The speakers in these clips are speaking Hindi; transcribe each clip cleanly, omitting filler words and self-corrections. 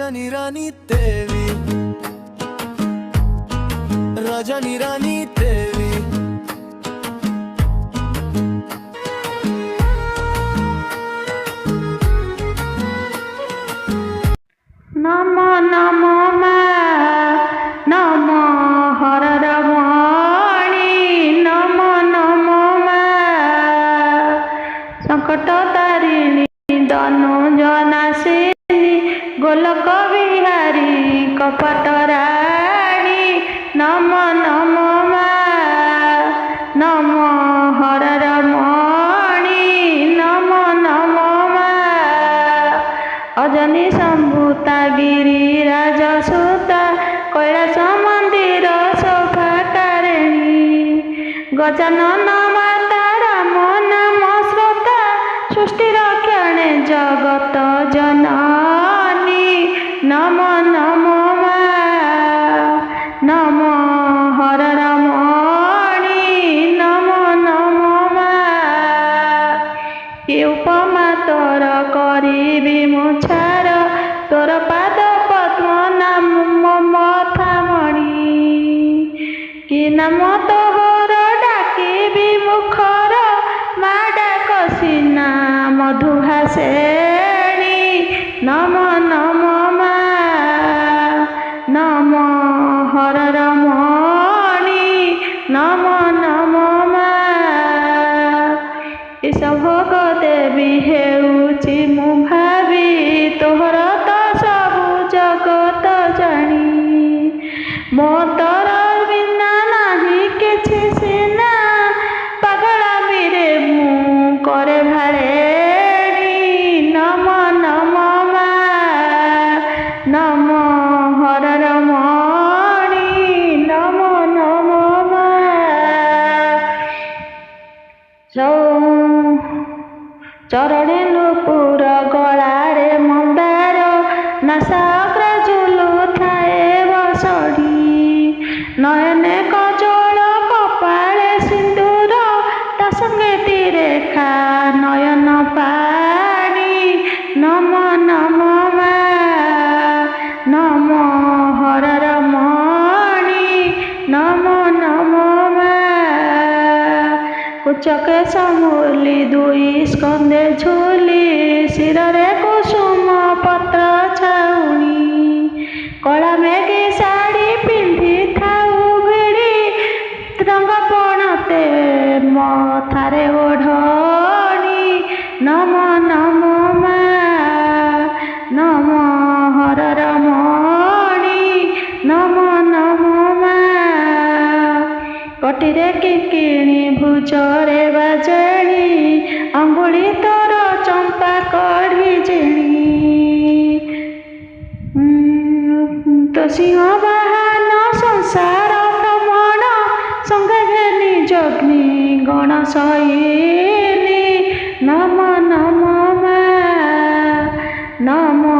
रजनी रानी देवी, रजनी रानी देवी। नमो नमो मा नमो हररमणि नमो नमो मा संकट तारिणी धनुजनाशिनी गोलक बिहारी कपटराणी नमो नमो मा नमो हररमणि नमो नमो मा अजनी सम्भूता गिरिराज सुता कैलास मंदिर शोभाकारिणी गजानन माता राम नाम श्रोता सृष्टि रक्षणे जगत जननी नमो नमो मा नमो हररमणि नमो नमो मा कि उपमा तोर करिबि मुछार तोर पाद पद्म नाम मथामणि कि नाम तोहर डाकिबि मुखर मा डाक सिना मधुहासेणी नमो नमो मा नमो हररमणि नमो नमो मा भोग देवी हेउची मु भावी तोहर तो सबु जगत जानी मो तोर बिना नाही किछि सिना पागला बिरे मु करे भारेणी नमो नमो मा नमो हररमणि नमो नमो मा चरणे नुपुर गलारे मंदार नासाग्र झुलु थाए बसड़ी नयने कजल कपाळे सिंदूर ता संगे तिरेखा नयन पाणी नमो नमो मा नमो हररमणि नमो नमो मा कुचके समूली दुई स्कंदे झूली शिरे कुसुम पत्र छाउणी कला मेघी शाढ़ी पिंधि थाऊ भिड़ी रंग पणते मथारे ओढ़णी नमो नमो मा नमो हररमणि नमो नमो मा कटिरे किकिणी भुजरे बाजणी अंगुली तोर चंपा कढ़ी जिणी तो सिंह बाहन संसार भ्रमण संगे घेनी जग्नि गण सयिनी नमो नमो मा नमो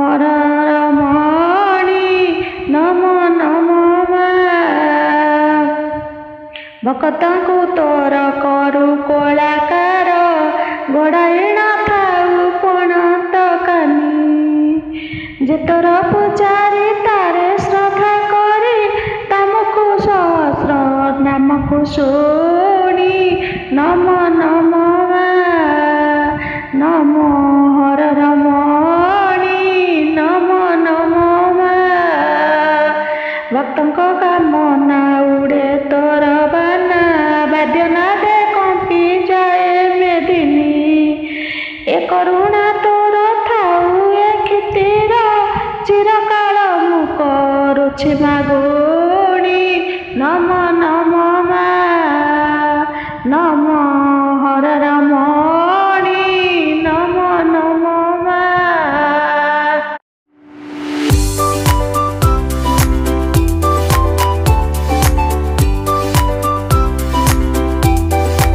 हररमणि नमो नमो मा भक्तଙ୍କୁ तोर करू कलाकार गड़ाई न थाऊ पणत कानी जे तोर पूजारी तारे श्रद्धा करी तामको सहस्र नामको शुणी नमो नमो मा नमो हररमणि नमो नमो मा भक्तଙ୍କ कामना उड़े तोर बाना बाद्यनादे कंपी जाए मेदिनी ए करुणा तोर थाऊ ए क्षितिर चिरकाल मु करुछि मागो